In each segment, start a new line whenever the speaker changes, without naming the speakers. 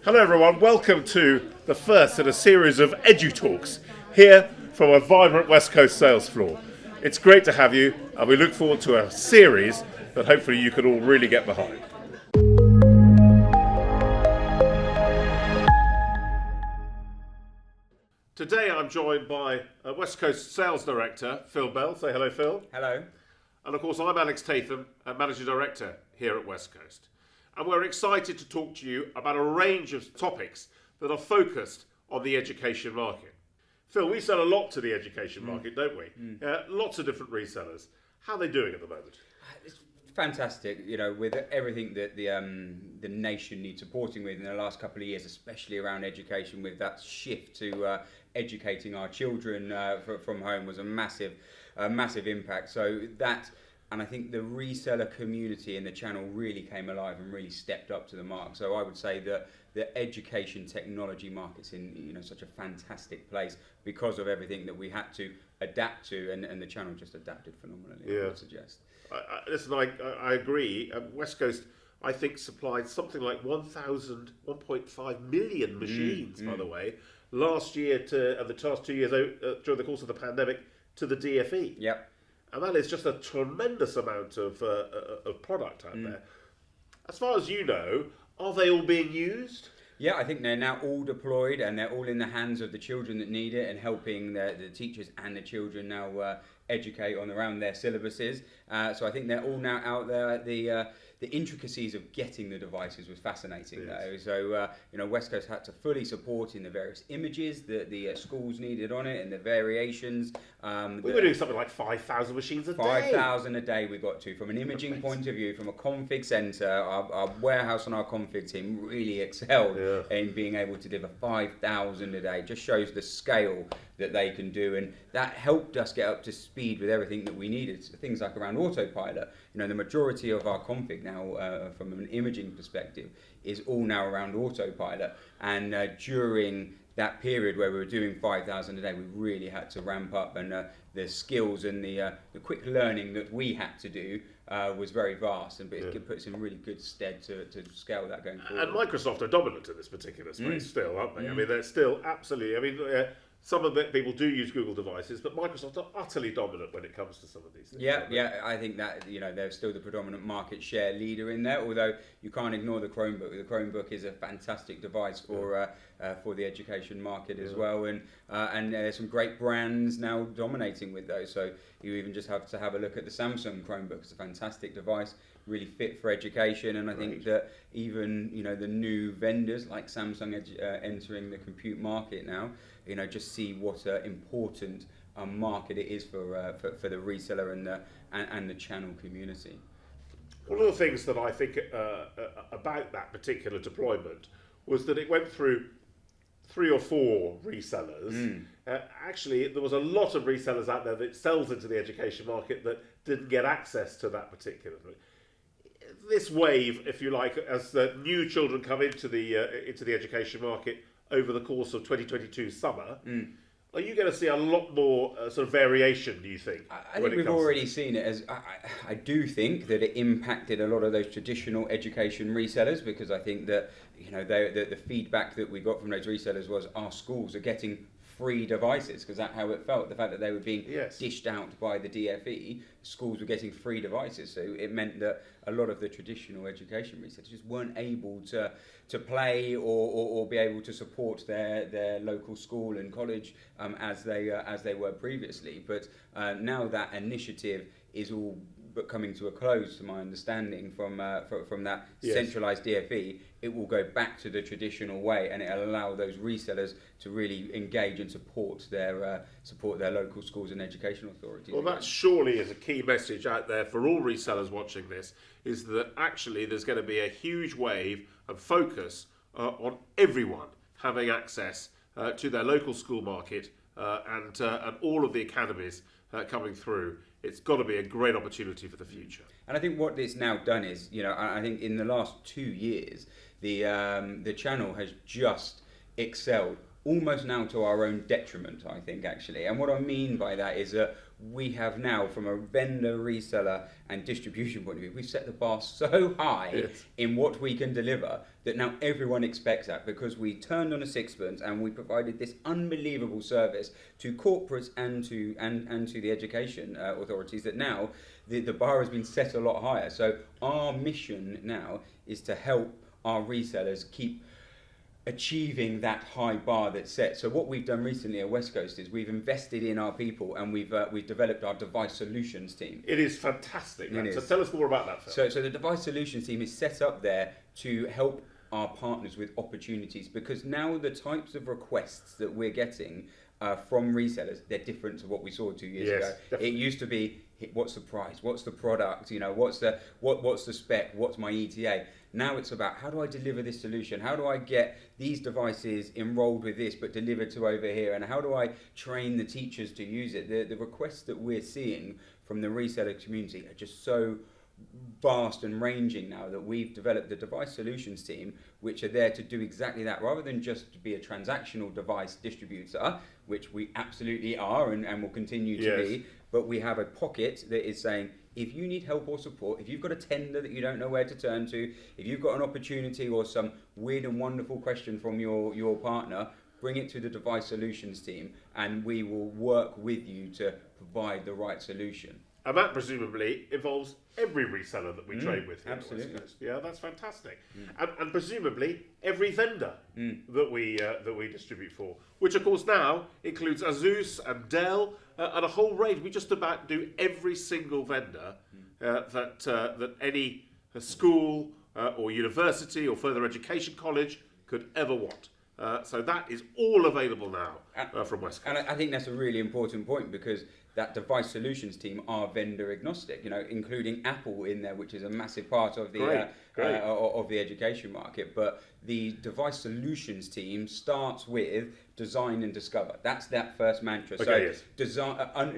Hello everyone, welcome to the first in a series of EduTalks here from a vibrant Westcoast sales floor. It's great to have you and we look forward to a series that hopefully you can all really get behind. Today I'm joined by Westcoast Sales Director Phil Bell. Say hello, Phil.
Hello.
And of course I'm Alex Tatham, Managing Director here at Westcoast. And we're excited to talk to you about a range of topics that are focused on the education market. Phil, we sell a lot to the education market, don't we? Lots of different resellers. How are they doing at the moment?
It's fantastic, with everything that the nation needs supporting with in the last couple of years, especially around education, with that shift to educating our children from home was a massive impact. So that, and I think the reseller community and the channel really came alive and really stepped up to the mark. So I would say that the education technology market's in such a fantastic place because of everything that we had to adapt to, and the channel just adapted phenomenally. I would suggest.
Listen, I agree. West Coast, I think, supplied something like 1.5 million machines, by the way, last year to, and the last 2 years during the course of the pandemic, to the DFE.
Yep.
And that is just a tremendous amount of product out there. As far as you know, are they all being used?
Yeah, I think they're now all deployed and they're all in the hands of the children that need it and helping the teachers and the children now educate on around their syllabuses. So I think they're all now out there. The intricacies of getting the devices was fascinating, though. So West Coast had to fully support in the various images that the schools needed on it and the variations.
We were doing something like 5,000 machines a day.
5,000 a day we got to. From an imaging point of view, from a config centre, our warehouse and our config team really excelled in being able to deliver 5,000 a day. Just shows the scale that they can do, and that helped us get up to speed with everything that we needed. So things like around autopilot, the majority of our config now, from an imaging perspective, is all now around autopilot. And during that period where we were doing 5,000 a day, we really had to ramp up, and the skills and the quick learning that we had to do was very vast, and it puts in really good stead to scale that going forward.
And Microsoft are dominant in this particular space still, aren't they? I mean, they're still absolutely, some of the people do use Google devices, but Microsoft are utterly dominant when it comes to some of these things.
Yeah, I think that they're still the predominant market share leader in there. Although you can't ignore the Chromebook. The Chromebook is a fantastic device for the education market as well, and there's some great brands now dominating with those. So you even just have to have a look at the Samsung Chromebook. It's a fantastic device, really fit for education, and I think that even the new vendors like Samsung entering the compute market now, just see what important market it is for the reseller and the channel community.
One of the things that I think about that particular deployment was that it went through 3 or 4 resellers. Actually, there was a lot of resellers out there that sells into the education market that didn't get access to that particular thing. This wave, if you like, as new children come into the education market over the course of 2022 summer, are you going to see a lot more sort of variation, do you think?
I think we've already seen it. As I do think that it impacted a lot of those traditional education resellers, because I think that the feedback that we got from those resellers was our schools are getting free devices, because that's how it felt. The fact that they were being dished out by the DFE, schools were getting free devices. So it meant that a lot of the traditional education resellers just weren't able to play or be able to support their local school and college as they were previously. But now that initiative is all but coming to a close, to my understanding, from that centralised DFE, it will go back to the traditional way, and it'll allow those resellers to really engage and support their local schools and educational authorities.
Well, that surely is a key message out there for all resellers watching this, is that actually there's going to be a huge wave of focus on everyone having access to their local school market and all of the academies coming through. It's got to be a great opportunity for the future.
And I think what it's now done is, I think in the last 2 years, the channel has just excelled almost now to our own detriment, I think, actually. And what I mean by that is that we have now, from a vendor, reseller and distribution point of view, we've set the bar so high in what we can deliver that now everyone expects that, because we turned on a sixpence and we provided this unbelievable service to corporates and to the education authorities, that now the bar has been set a lot higher. So our mission now is to help our resellers keep achieving that high bar that's set. So what we've done recently at Westcoast is we've invested in our people, and we've developed our device solutions team.
It is fantastic. So tell us more about that, Phil.
So the device solutions team is set up there to help our partners with opportunities, because now the types of requests that we're getting from resellers, they're different to what we saw 2 years ago. Definitely. It used to be, what's the price, what's the product, what's the spec, what's my ETA. Now it's about, how do I deliver this solution? How do I get these devices enrolled with this but delivered to over here? And how do I train the teachers to use it? The requests that we're seeing from the reseller community are just so vast and ranging now that we've developed the device solutions team, which are there to do exactly that, rather than just be a transactional device distributor, which we absolutely are and will continue to be. But we have a pocket that is saying, if you need help or support, if you've got a tender that you don't know where to turn to, if you've got an opportunity or some weird and wonderful question from your partner, bring it to the device solutions team, and we will work with you to provide the right solution.
And that presumably involves every reseller that we trade with here.
Absolutely.
At Westcoast. Yeah, that's fantastic. And presumably every vendor that we distribute for, which of course now includes Asus and Dell and a whole range. We just about do every single vendor that any school or university or further education college could ever want. So that is all available now from Westcoast.
And I think that's a really important point, because that device solutions team are vendor agnostic, including Apple in there, which is a massive part of the of the education market. But the device solutions team starts with design and discover. That's that first mantra.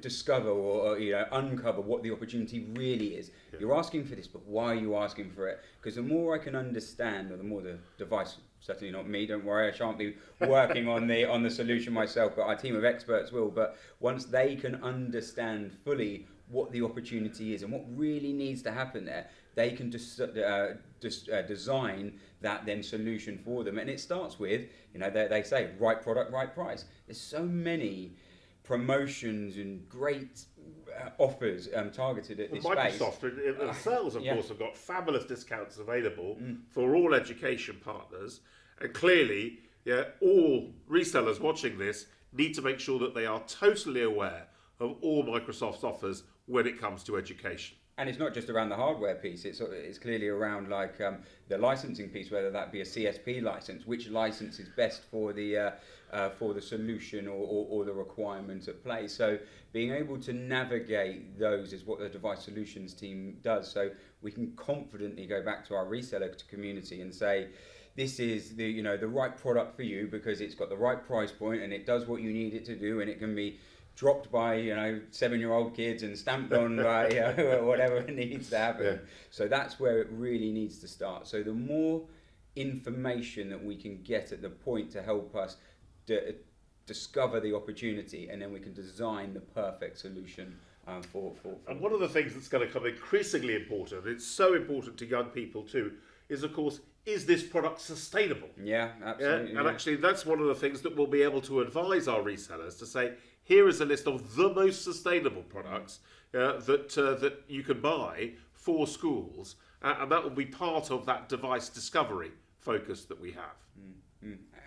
Discover or uncover what the opportunity really is. Yeah. You're asking for this, but why are you asking for it? Because the more I can understand, or the more the device. Certainly not me, don't worry, I shan't be working on the solution myself, but our team of experts will. But once they can understand fully what the opportunity is and what really needs to happen there, they can design that then solution for them. And it starts with, they say, right product, right price. There's so many promotions and great offers targeted at this space.
Microsoft themselves, of course, have got fabulous discounts available for all education partners. And clearly, all resellers watching this need to make sure that they are totally aware of all Microsoft's offers when it comes to education.
And it's not just around the hardware piece, it's clearly around the licensing piece, whether that be a CSP license, which license is best for the solution or the requirement at play. So being able to navigate those is what the device solutions team does. So we can confidently go back to our reseller community and say, this is the right product for you because it's got the right price point and it does what you need it to do, and it can be dropped by 7-year-old kids and stamped on by whatever it needs to happen. Yeah. So that's where it really needs to start. So the more information that we can get at the point to help us discover the opportunity, and then we can design the perfect solution for.
And one of the things that's going to become increasingly important, it's so important to young people too, is of course, is this product sustainable?
Yeah, absolutely.
Yeah? And actually that's one of the things that we'll be able to advise our resellers to say, here is a list of the most sustainable products that you can buy for schools, and that will be part of that device discovery focus that we have.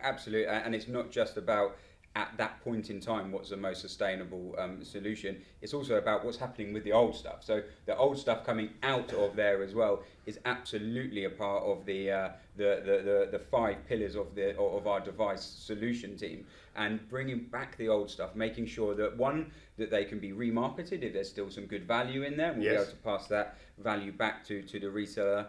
Absolutely, and it's not just about at that point in time what's the most sustainable solution. It's also about what's happening with the old stuff. So the old stuff coming out of there as well is absolutely a part of the 5 pillars of our device solution team, and bringing back the old stuff, making sure that that they can be remarketed if there's still some good value in there. We'll be able to pass that value back to the reseller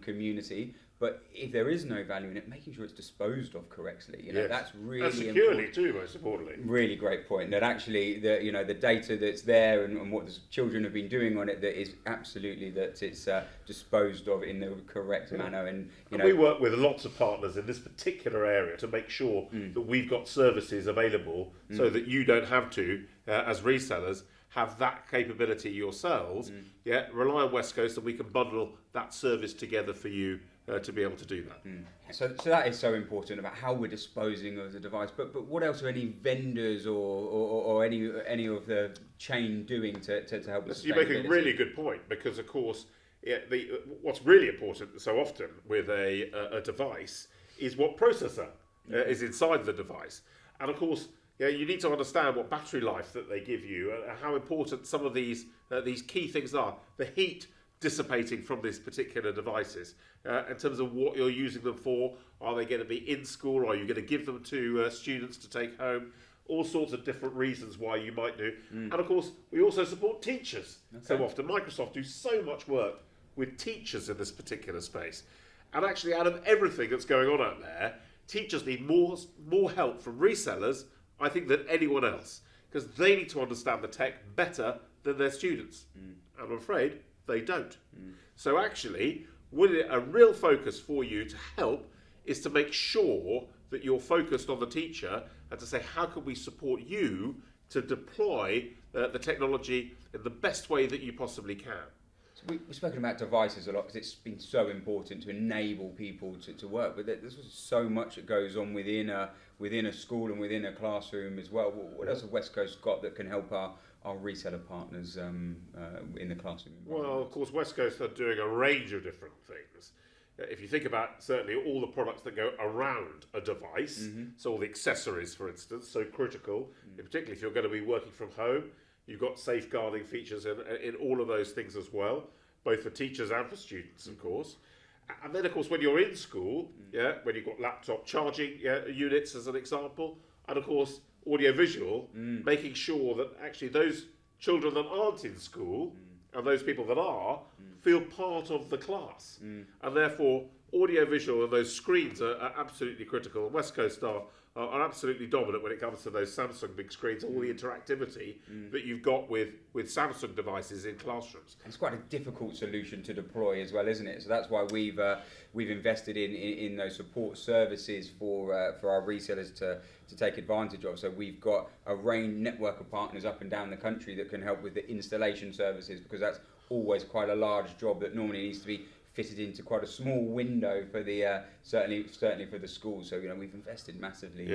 community, But if there is no value in it, making sure it's disposed of correctly,
Yes.
that's really
and securely
important.
too, most importantly.
Really great point. That actually, the data that's there and what the children have been doing on it, that is absolutely that it's disposed of in the correct manner. And
we work with lots of partners in this particular area to make sure that we've got services available so that you don't have to, as resellers, have that capability yourselves. Rely on Westcoast, and we can bundle that service together for you to be able to do that.
So that is so important about how we're disposing of the device. But what else are any vendors or any of the chain doing to help with
You make a really good point, because of course what's really important so often with a device is what processor is inside the device. And of course, you need to understand what battery life that they give you and how important some of these key things are. The heat dissipating from these particular devices in terms of what you're using them for. Are they going to be in school? Are you going to give them to students to take home? All sorts of different reasons why you might do. And of course, we also support teachers so often. Microsoft do so much work with teachers in this particular space. And actually, out of everything that's going on out there, teachers need more help from resellers, I think, than anyone else, because they need to understand the tech better than their students. And I'm afraid they don't. So actually, a real focus for you to help is to make sure that you're focused on the teacher and to say, how can we support you to deploy the technology in the best way that you possibly can?
So we've spoken about devices a lot because it's been so important to enable people to work, but there's so much that goes on within a school and within a classroom as well. What else has Westcoast got that can help our reseller partners in the classroom?
Well, of course, Westcoast are doing a range of different things. If you think about certainly all the products that go around a device, so all the accessories, for instance, so critical, particularly if you're going to be working from home, you've got safeguarding features in all of those things as well, both for teachers and for students, of course. And then, of course, when you're in school, when you've got laptop charging units as an example, and of course, audio-visual, making sure that actually those children that aren't in school and those people that are feel part of the class. And therefore, audio-visual and those screens are absolutely critical. And Westcoast are absolutely dominant when it comes to those Samsung big screens, all the interactivity that you've got with Samsung devices in classrooms.
It's quite a difficult solution to deploy as well, isn't it? So that's why we've invested in those support services for our resellers to take advantage of. So we've got a range network of partners up and down the country that can help with the installation services, because that's always quite a large job that normally needs to be fitted into quite a small window for the certainly for the schools. So we've invested massively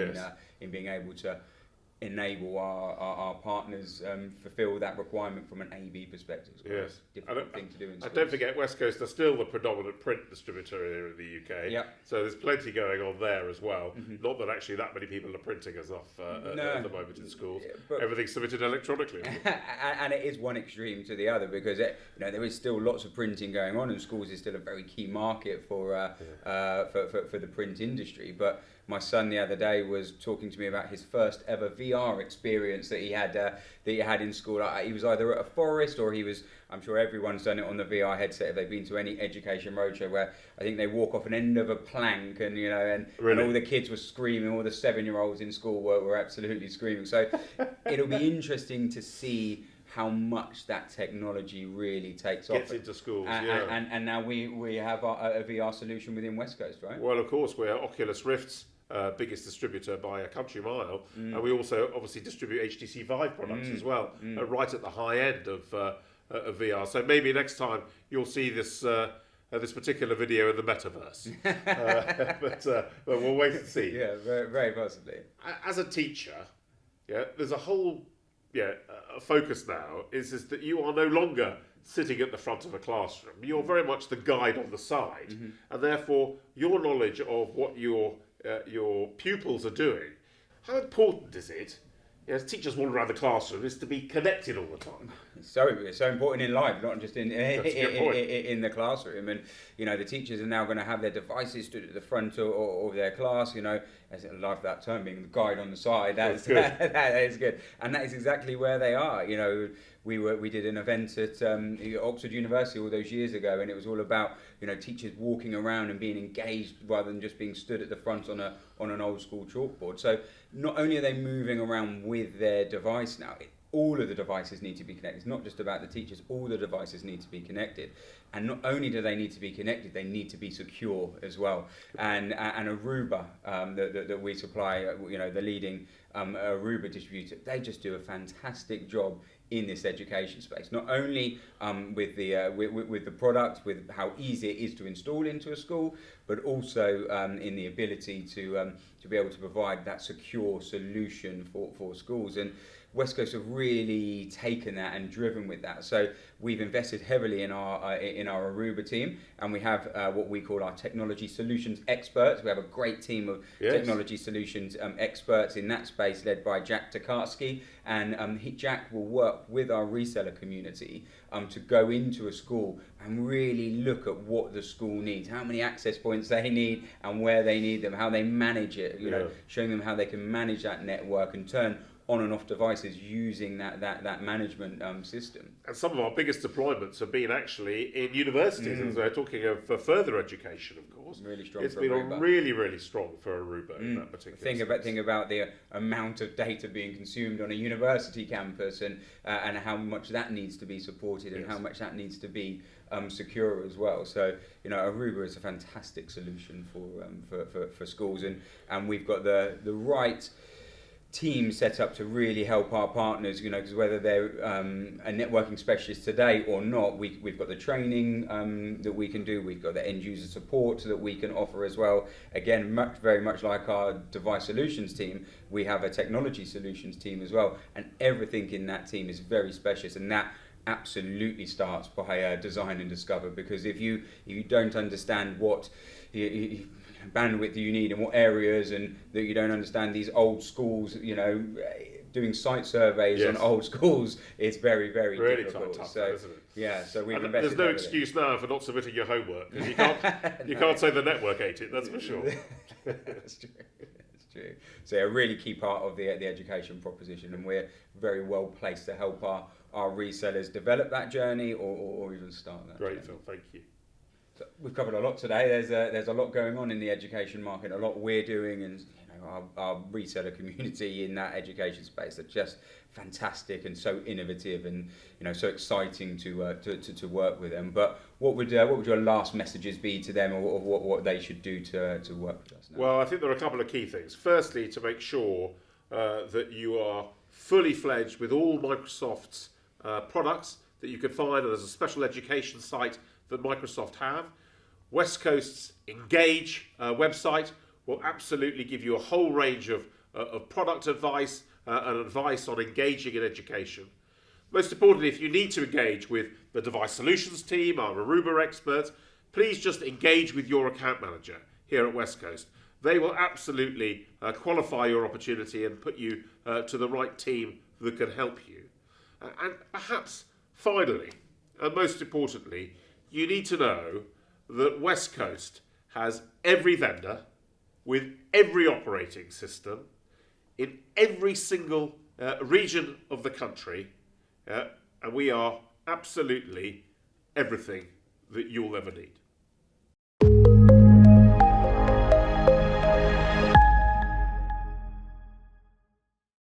in being able to enable our partners fulfil that requirement from an A/B perspective. It's quite a difficult thing to do in schools.
And don't forget, Westcoast are still the predominant print distributor here in the UK.
Yep.
So there's plenty going on there as well. Not that actually that many people are printing us off at the moment in schools. Everything's submitted electronically.
And it is one extreme to the other, because there is still lots of printing going on, and schools is still a very key market for the print industry. But my son the other day was talking to me about his first ever VR experience that he had in school. He was either at a forest, or I'm sure everyone's done it on the VR headset if they've been to any education roadshow, where I think they walk off an end of a plank and and all the kids were screaming, all the 7-year-olds in school were absolutely screaming. So it'll be interesting to see how much that technology really takes off.
Gets into schools,
and now we have a VR solution within Westcoast, right?
Well, of course, we're Oculus Rift's biggest distributor by a country mile, and we also obviously distribute HTC Vive products as well, right at the high end of VR. So maybe next time you'll see this particular video in the metaverse. But we'll wait and see.
Yeah, very, very possibly.
As a teacher, there's a whole a focus now is that you are no longer sitting at the front of a classroom. You're very much the guide on the side, and therefore your knowledge of what your pupils are doing, how important is it, as teachers all around the classroom, is to be connected all the time?
It's so important in life, not just in the classroom. And the teachers are now going to have their devices stood at the front of their class. As I love that term, being the guide on the side. That is good, and that is exactly where they are. we did an event at Oxford University all those years ago, and it was all about teachers walking around and being engaged rather than just being stood at the front on an old school chalkboard. So not only are they moving around with their device now, all of the devices need to be connected. It's not just about the teachers, all the devices need to be connected. And not only do they need to be connected, they need to be secure as well. And Aruba, that we supply, the leading Aruba distributor, they just do a fantastic job in this education space. Not only with the product, with how easy it is to install into a school, but also in the ability to be able to provide that secure solution for schools. And Westcoast have really taken that and driven with that. So we've invested heavily in our Aruba team, and we have what we call our technology solutions experts. We have a great team of technology solutions experts in that space, led by Jack Tokarski, and Jack will work with our reseller community to go into a school and really look at what the school needs, how many access points they need and where they need them, how they manage it, showing them how they can manage that network and turn on and off devices using that management system.
And some of our biggest deployments have been actually in universities, as we're talking of further education, of course.
Really strong.
It's been
Aruba.
really strong for Aruba in that particular
Think about the amount of data being consumed on a university campus and how much that needs to be supported and how much that needs to be secure as well. So Aruba is a fantastic solution for schools, and we've got the right team set up to really help our partners, because whether they're a networking specialist today or not, we've got the training that we can do, we've got the end user support that we can offer as well. Again, very much like our device solutions team, we have a technology solutions team as well, and everything in that team is very specialist, and that absolutely starts by design and discover, because if you don't understand what bandwidth you need in what areas, and that you don't understand these old schools, doing site surveys on old schools, it's very really difficult.
Tough,
so
isn't it?
Yeah, so we've invested.
There's no excuse now for not submitting your homework, because you can't say the network ate it. That's for sure.
That's true. That's true. So a really key part of the education proposition, and we're very well placed to help our resellers develop that journey or even start that.
Great,
journey.
Phil. Thank you.
So we've covered a lot today. There's a lot going on in the education market, a lot we're doing, and our reseller community in that education space are just fantastic and so innovative and so exciting to work with them. But what would your last messages be to them, or what they should do to work with us now?
Well, I think there are a couple of key things. Firstly, to make sure that you are fully fledged with all Microsoft's products that you can find, and there's a special education site that Microsoft have. Westcoast's Engage website will absolutely give you a whole range of product advice and advice on engaging in education. Most importantly, if you need to engage with the device solutions team, our Aruba experts, please just engage with your account manager here at Westcoast. They will absolutely qualify your opportunity and put you to the right team that can help you. And perhaps finally, and most importantly, you need to know that Westcoast has every vendor with every operating system in every single region of the country, and we are absolutely everything that you'll ever need.